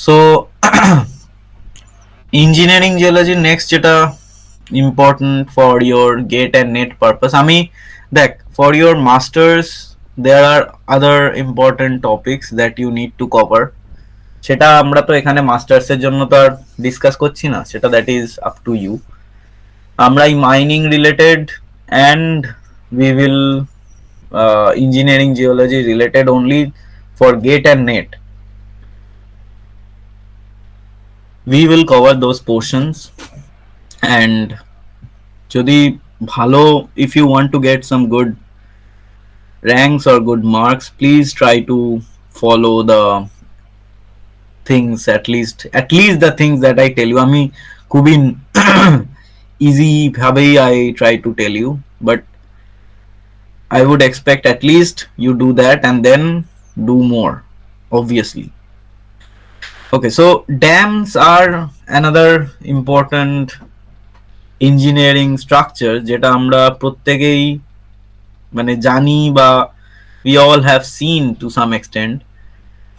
সো ইঞ্জিনিয়ারিং জিওলজি নেক্সট যেটা important for your GATE and NET purpose, আমি দেখ for your master's there are other important topics that you need to cover. সেটা আমরা তো এখানে মাস্টার্সের জন্য তো আর ডিসকাস করছি না, সেটা that is up to you. আমরা এই mining related and we will engineering geology related only for GATE and NET, we will cover those portions. And যদি ভালো, if you want to get some good ranks or good marks, please try to follow the things, at least the things that I tell you. আমি খুবই easy ভাবেই I try to tell you, but I would expect at least you do that and then do more, obviously. Okay, so dams are another important engineering structure যেটা আমরা প্রত্যেকেই মানে জানি বা we all have seen to some extent.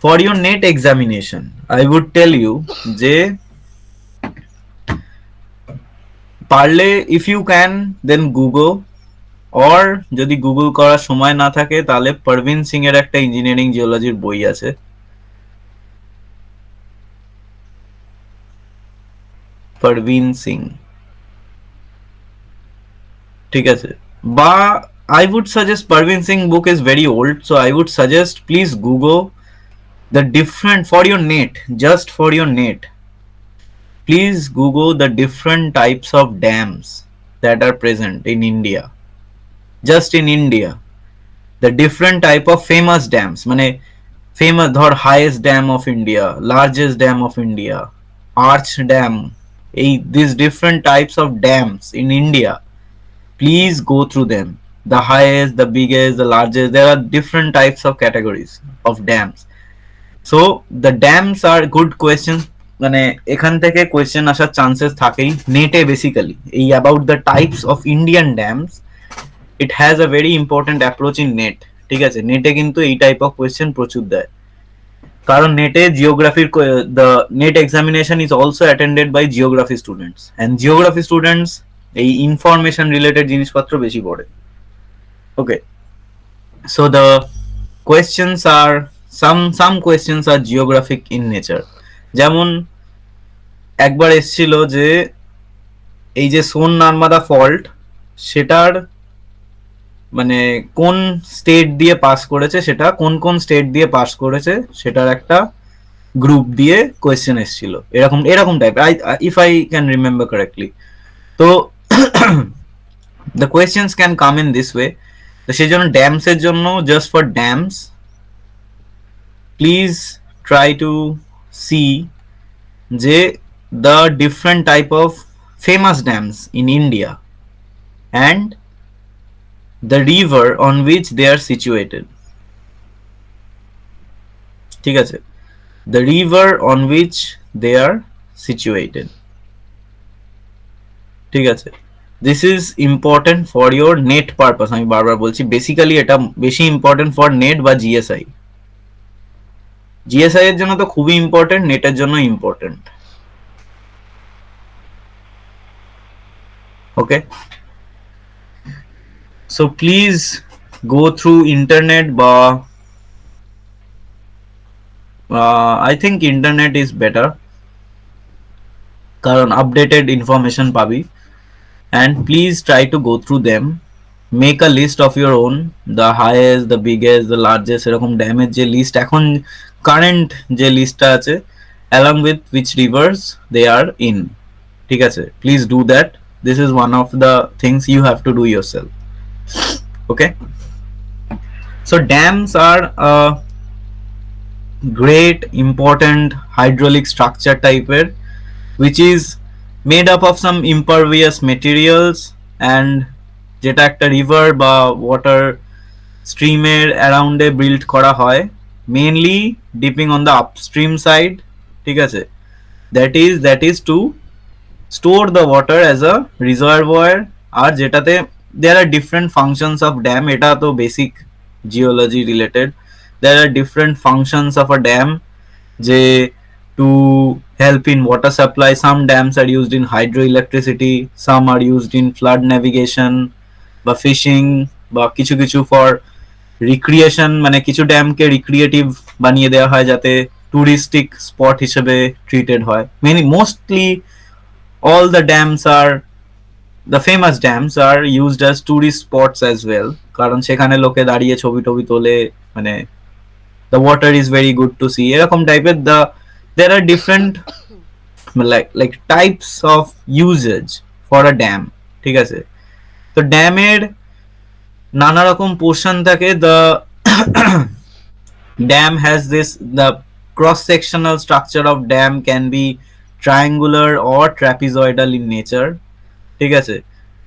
For your NET examination, I would tell you যে পারলে if you can then Google, or যদি Google করার সময় না থাকে তাহলে পারভিন সিং এর একটা ইঞ্জিনিয়ারিং জিওলজির বই আছে, পারভিন সিং, ঠিক আছে। বা I would suggest Parveen Singh book is very old, so I would suggest please Google the different, for your NET, just for your NET, please Google the different types of dams that are present in India, just in India, the different type of famous dams, মানে famous ধর highest dam of India, largest dam of India, arch dam, these different types of dams in India, please go through them. The highest, the biggest, the largest, there are different types of categories of dams. So the dams are good questions, মানে এখান থেকে question আসার chances থাকেই নেটে। Basically এই about the types of Indian dams, it has a very important approach in net, ঠিক আছে। নেটে কিন্তু এই টাইপ অফ কোয়েশ্চেন প্রচুর দেয়, কারণ নেটে জিওগ্রাফির the NET examination is also attended by geography students, and geography students এই ইনফরমেশন রিলেটেড জিনিসপত্র বেশি পড়ে। Okay, so the questions are some questions are geographic in nature. যেমন একবার এসেছিল যে এই যে সোন নার্মাদা ফল্ট, সেটার মানে কোন স্টেট দিয়ে পাস করেছে, সেটা কোন কোন স্টেট দিয়ে পাস করেছে, সেটার একটা গ্রুপ দিয়ে কোয়েশ্চেন এসেছিল, এরকম type, if I can remember correctly. তো the questions can come in this way. তো সেই জন্য ড্যামস এর জন্য, just for dams, please try to see যে the different type of famous dams in India and the river on which they are situated, ঠিক আছে, the river on which they are situated, ঠিক আছে। This is important for your NET purpose. আমি বারবার বলছি, basically এটা বেশি important for NET বা জিএসআই। জিএসআই এর জন্য তো খুবই ইম্পর্টেন্ট, নেটের জন্য important. Okay, so please go through internet, বা I think internet is better, কারণ আপডেটেড ইনফরমেশন পাবি। And please try to go through them, make a list of your own, the highest, the biggest, the largest, এরকম ড্যামের যে list এখন current যে লিস্টটা আছে, along with which rivers they are in, ঠিক আছে। Please do that. This is one of the things you have to do yourself. Okay, So dams are a great important hydraulic structure type which is made up of some impervious materials and যেটা একটা river বা water স্ট্রিমের অ্যারাউন্ডে build করা হয় mainly dipping on the upstream side ঠিক আছে that is to store the water as a reservoir আর যেটাতে there are different functions of dam এটা তো basic geology related there are different functions of a dam যে to help in water supply some dams are used in hydroelectricity some are used in flood navigation বা fishing বা কিছু কিছু for recreation মানে কিছু ড্যামকে রিক্রিয়েটিভ বানিয়ে দেওয়া হয় যাতে টুরিস্টিক স্পট হিসেবে ট্রিটেড হয় mainly mostly all the dams are the famous dams are used as tourist spots as well কারণ সেখানে লোকে দাঁড়িয়ে ছবি টবি তোলে মানে the water is very good to see এরকম টাইপের there are different like types of usage for a dam ঠিক আছে তো ড্যামের নানা রকম পোর্শন থাকে the dam has this the cross sectional structure of dam can be triangular or trapezoidal in nature ঠিক আছে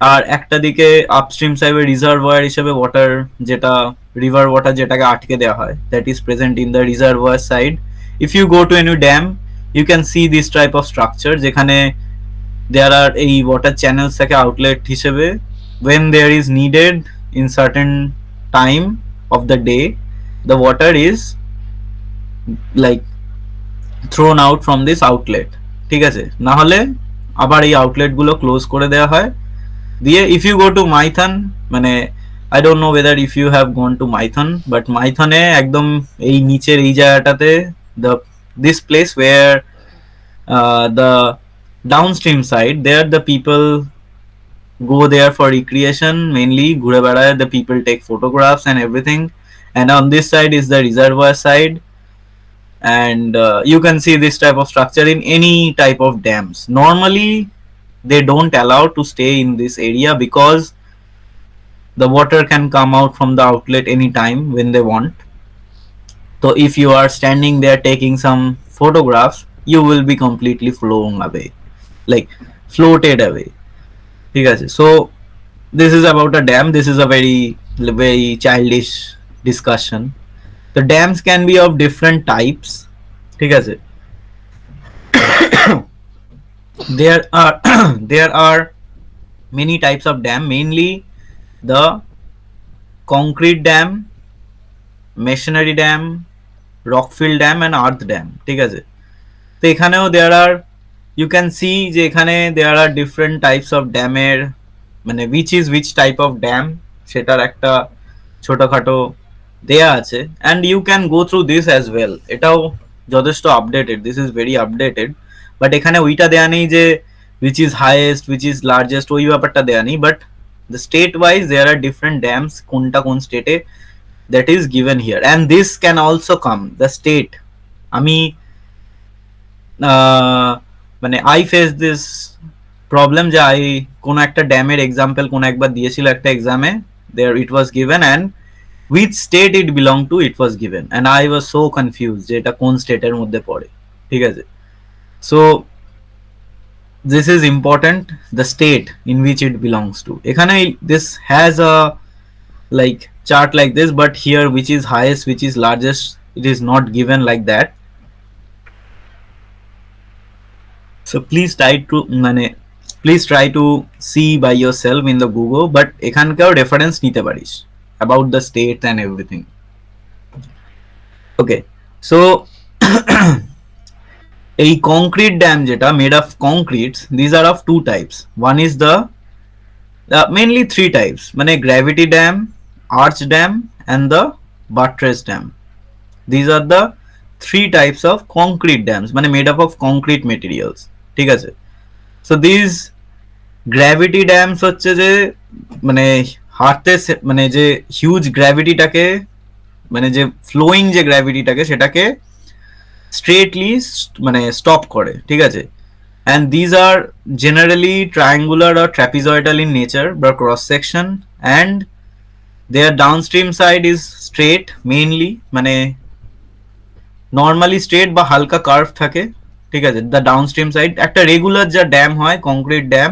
আর একটা দিকে আপস্ট্রিম সাইডে রিজার্ভয়ার হিসেবে ওয়াটার যেটা রিভার ওয়াটার যেটাকে আটকে দেওয়া হয় that is present in the reservoir side if you go to any dam you can see this type of structure যেখানে দেয়ার আর এই ওয়াটার চ্যানেলস থাকে আউটলেট হিসেবে when there is needed in certain time of the day the water is like thrown out from this outlet ঠিক আছে না হলে আবার এই আউটলেট গুলো ক্লোজ করে দেওয়া হয় দিয়ে if you go to Maithon মানে I don't know whether if you have gone to Maithon but Maithon এ একদম এই নিচের এই জায়গাটাতে this place where the downstream side there the people go there for recreation mainly ঘুরে বেড়ায় the people take photographs and everything and on this side is the reservoir side and you can see this type of structure in any type of dams normally they don't allow to stay in this area because the water can come out from the outlet anytime when they want so if you are standing there taking some photographs you will be completely flown away like floated away so this is about a dam this is a very childish discussion the dams can be of different types there are many types of dam mainly the concrete dam masonry dam rockfill dam and earth dam তো এখানেও there are you can see যে এখানে there are different types of dam এর মানে which is which type of dam সেটার একটা ছোটখাটো দেয়া আছে and you can go through this as well এটাও যথেষ্ট updated this is very updated but এখানে ওইটা দেয়া নেই যে which is highest which is largest ওই ব্যাপারটা দেয়া নেই but the state wise there are different dams কোনটা কোন স্টেটে that is given here and this can also come the state আমি মানে I face this problem যে I কোন একটা ড্যামের এক্সাম্পল কোন একবার দিয়েছিল একটা এক্সামে there it was given and which state it belong to it was given and I was so confused যে এটা কোন স্টেটের মধ্যে পড়ে so this is important the state in which it belongs to এখানে this has a like chart like this but here which is highest which is largest it is not given like that so please try to see by yourself in the Google but এখানকার reference নিতে পারিস about the state and everything okay so a concrete dam যেটা made of concrete these are of two types one is the mainly three types মানে gravity dam arch dam and the buttress dam these are the three types of concrete dams মানে made up of concrete materials ঠিক আছে so these gravity dams হচ্ছে যে মানে হাতে মানে যে হিউজ গ্র্যাভিটিটাকে মানে যে ফ্লোয়িং যে গ্র্যাভিটিটাকে সেটাকে স্ট্রেটলি মানে স্টপ করে ঠিক আছে and these are generally triangular or trapezoidal in nature বা cross section and their downstream side is straight mainly, মানে নর্মালি স্ট্রেট বা হালকা কার্ভ থাকে, ঠিক আছে। দ্য ডাউনস্ট্রিম সাইড একটা রেগুলার যা ড্যাম হয়, কংক্রিট ড্যাম,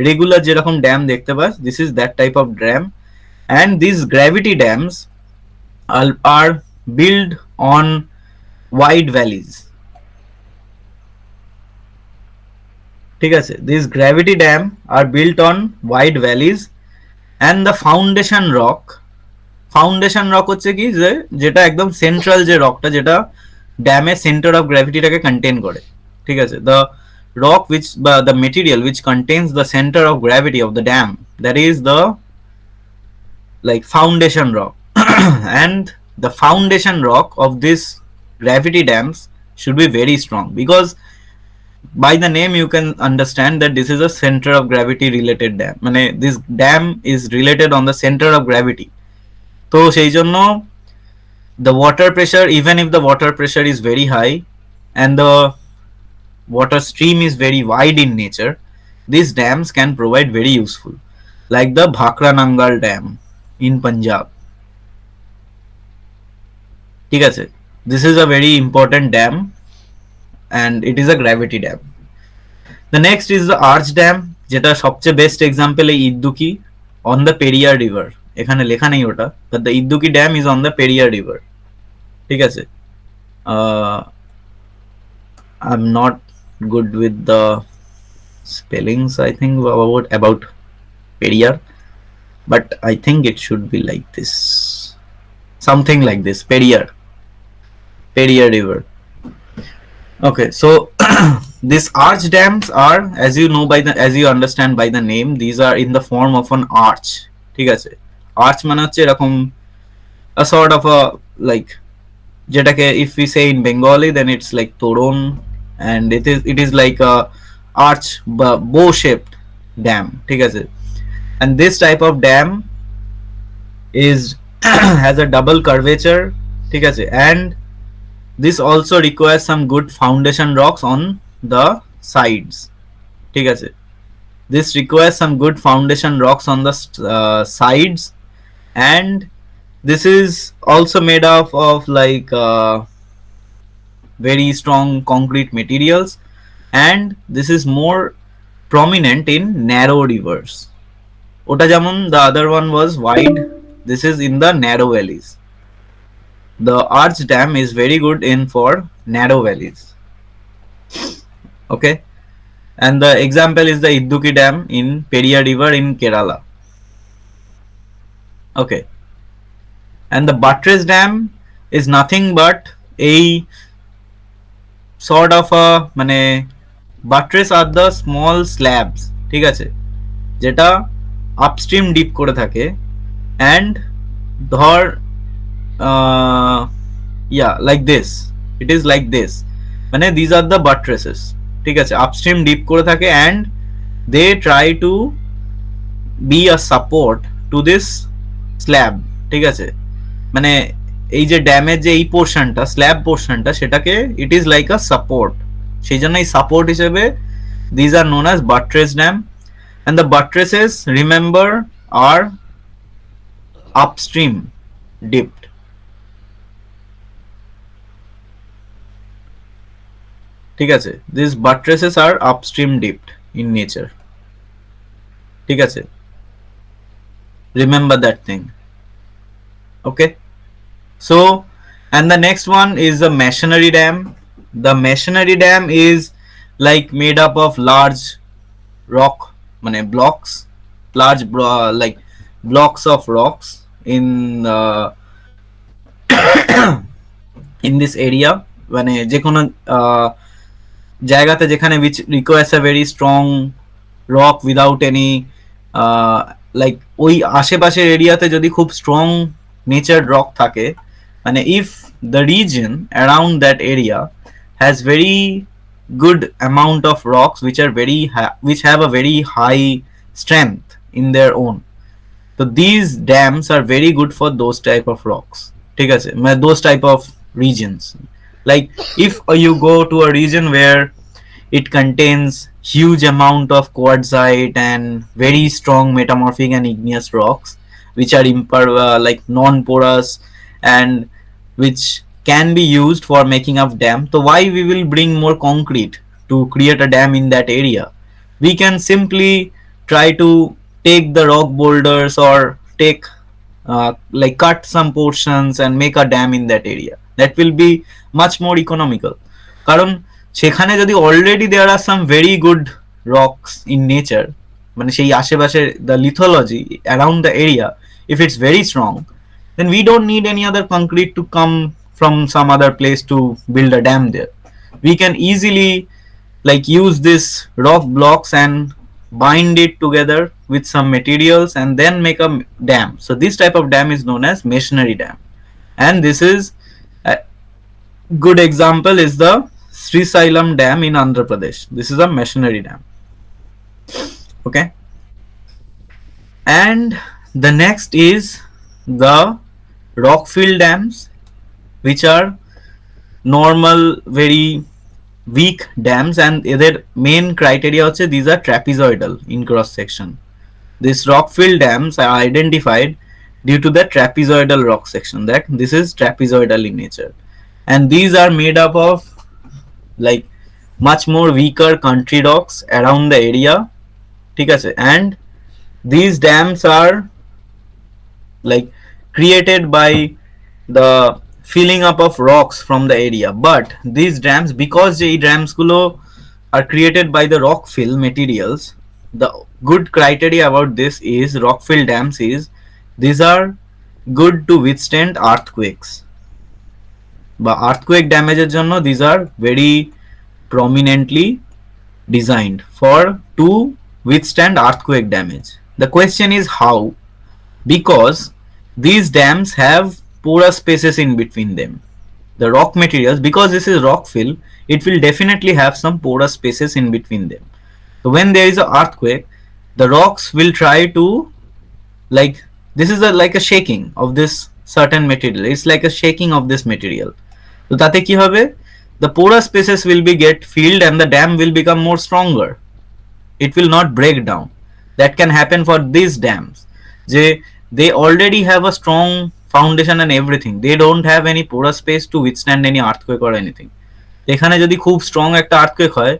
রেগুলার যেরকম ড্যাম দেখতে পাস, this is that type of dam. And this gravity dams are built on wide valleys, ঠিক আছে। This gravity dam are built on wide valleys and the foundation rock হচ্ছে কি, যেটা একদম central যে রকটা, যেটা ড্যামের সেন্টার অফ গ্র্যাভিটিটাকে কন্টেন করে, ঠিক আছে। দ্য রক উইচ বা the material which contains the centre of gravity of the dam, that is the like foundation rock. And the foundation rock of this gravity dams should be very strong, because by the name you can understand that this is a center of gravity related dam, মানে this dam is related on the center of gravity. তো সেই জন্য the water pressure, even if the water pressure is very high and the water stream is very wide in nature, these dams can provide very useful, like the Bhakra Nangal dam in Punjab, ঠিক আছে। This is a very important dam and it is a gravity dam. The next is the arch dam, যেটা সবচেয়ে best example এই Idukki on the Periyar river, এখানে লেখা নেই ওটা, but the Idduki dam is on the Periyar river, ঠিক আছে। I'm not good with the spellings, I think, about Periyar, but I think it should be like this, something like this, Periyar river. Okay, so these arch dams are, as you know, as you understand by the name, these are in the form of an arch, ঠিক আছে। arch মানে হচ্ছে এরকম a sort of a, like, যেটাকে if we say in Bengali then it's like toron, and it is like a arch bow shaped dam, ঠিক আছে। and this type of dam is has a double curvature, ঠিক আছে। and this also requires some good foundation rocks on the sides, ঠিক আছে। this requires some good foundation rocks on the sides, and this is also made of like very strong concrete materials, and this is more prominent in narrow rivers. ota যেমন the other one was wide, this is in the narrow valleys. The arch dam is very good in for narrow valleys, okay. And the example is the Idduki dam in Periyar river in Kerala, okay. And the buttress dam is nothing but a sort of a, মানে buttress are the small slabs, ঠিক আছে, যেটা upstream deep করে থাকে, and ধর yeah, like this, it is like this, মানে these are the buttresses, ঠিক আছে, upstream deep করে থাকে, and they try to be a support to this slab, ঠিক আছে। মানে এই যে ড্যামের যে এই পোর্শনটা, স্ল্যাব পোর্শনটা, সেটাকে it is like a support, সেই জন্য এই সাপোর্ট হিসেবে these are known as buttress dam. And the buttresses, remember, are upstream dipped, ঠিক আছে। This buttresses are upstream dipped in nature, ঠিক আছে। Remember that thing, okay. So, and the next one is the masonry dam. The masonry dam is like made up of large rock, mane blocks, large like blocks of rocks in in this area, মানে যে কোনো জায়গাতে যেখানে which requires a very strong rock without any like ওই আশেপাশের এরিয়াতে যদি খুব স্ট্রং নেচার রক থাকে, মানে if the region around that area has very good amount of rocks which are which have a very high strength in their own, so these dams are very good for those type of rocks, ঠিক আছে, মানে those type of regions. Like if you go to a region where it contains huge amount of quartzite and very strong metamorphic and igneous rocks, which are like non-porous and which can be used for making of dam. So why we will bring more concrete to create a dam in that area? We can simply try to take the rock boulders or take like cut some portions and make a dam in that area. That will be much more economical. কারণ সেখানে যদি already there are some very good rocks in nature, মানে সেই আশেপাশে the lithology around the area, if it's very strong, then we don't need any other concrete to come from some other place to build a dam there. We can easily like use this rock blocks and bind it together with some materials and then make a dam. So this type of dam is known as masonry dam, and this is a good example is the Srisailam dam in Andhra Pradesh. This is a masonry dam. Okay, and the next is the rockfill dams, which are normal very weak dams, and their main criteria হচ্ছে these are trapezoidal in cross section. These rockfill dams are identified due to the trapezoidal rock section, that this is trapezoidal in nature, and these are made up of like much more weaker country rocks around the area, ঠিক আছে, and these dams are like created by the filling up of rocks from the area. But these dams, because the dams gulo are created by the rock fill materials, the good criteria about this is rockfill dams is these are good to withstand earthquakes. But earthquake damage এর জন্য these are very prominently designed for to withstand earthquake damage. The question is how? Because these dams have porous spaces in between them. The rock materials, because this is rock fill, it will definitely have some porous spaces in between them. So when there is an earthquake, the rocks will try to like this is like a shaking of this certain material. It's like a shaking of this material. So তাতে কি হবে? The porous spaces will be get filled and the dam will become more stronger. It will not break down. That can happen for these dams. They already have a strong foundation and everything. They don't have any porous space to withstand any earthquake or anything. এখানে যদি খুব strong একটা earthquake হয়,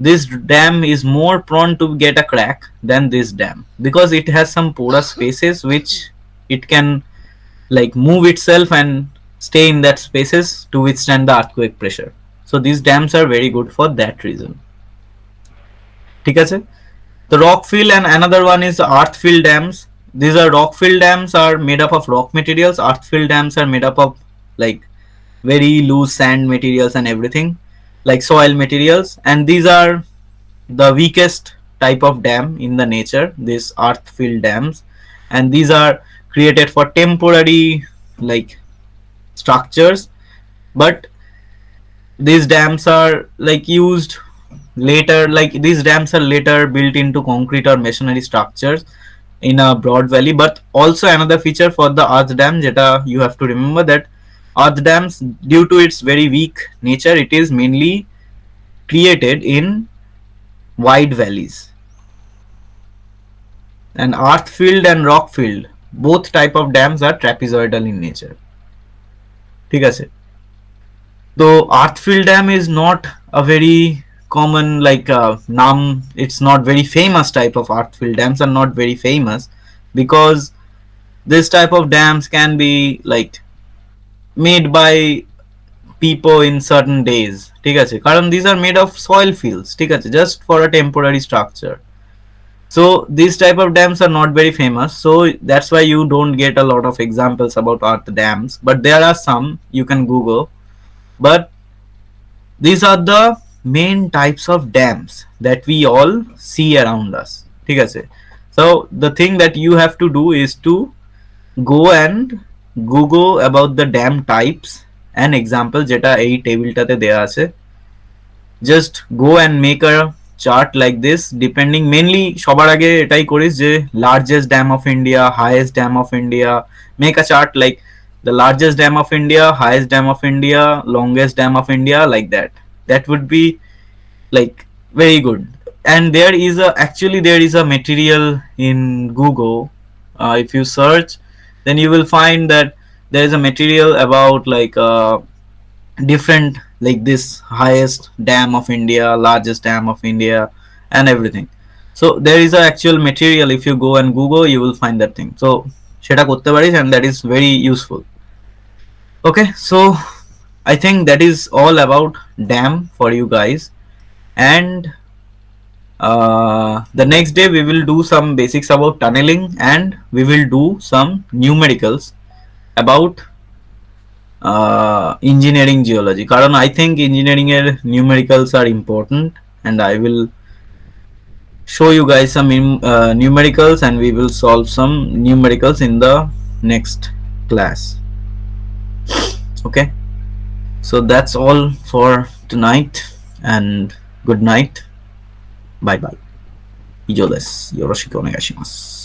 this dam is more prone to get a crack than this dam, because it has some porous spaces which it can like move itself and stay in that spaces to withstand the earthquake pressure. So these dams are very good for that reason. ঠিক আছে? The rockfill and another one is earthfill dams. These are rockfill dams are made up of rock materials. Earthfill dams are made up of like very loose sand materials and everything, like soil materials. And these are the weakest type of dam in the nature, these earthfill dams. And these are created for temporary like structures, but these dams are like used later, like these dams are later built into concrete or masonry structures in a broad valley. But also another feature for the earth dam jeta you have to remember, that earth dams, due to its very weak nature, it is mainly created in wide valleys. And earth filled and rock filled, both type of dams are trapezoidal in nature. ঠিক আছে? So earthfill dam is not a very common like it's not very famous type of earthfill dams are not very famous, because this type of dams can be like made by people in certain days, ঠিক আছে, কারণ these are made of soil fills, ঠিক আছে, just for a temporary structure. So these type of dams are not very famous, so that's why you don't get a lot of examples about earth dams, but there are some you can Google. But these are the main types of dams that we all see around us, ঠিক আছে? So the thing that you have to do is to go and Google about the dam types and example যেটা এই টেবিলটাতে দেয়া আছে. Just go and make a chart like this, depending mainly সবার আগে এটাই করিস যে largest dam of India, highest dam of India, make a chart like the largest dam of India, highest dam of India, longest dam of India, like that. That would be like very good. And there is a actually there is a material in Google if you search, then you will find that there is a material about like different, like this highest dam of India, largest dam of India, and everything. So there is a actual material. If you go and Google, you will find that thing. So সেটা করতে পারিস, and that is very useful. Okay, so I think that is all about dam for you guys. And the next day we will do some basics about tunneling, and we will do some numericals about engineering geology, karon I think engineering er numericals are important, and I will show you guys some numericals, and we will solve some numericals in the next class. Okay, so that's all for tonight, and good night. Bye bye. Ejo desu. Yoroshiku onegai shimasu.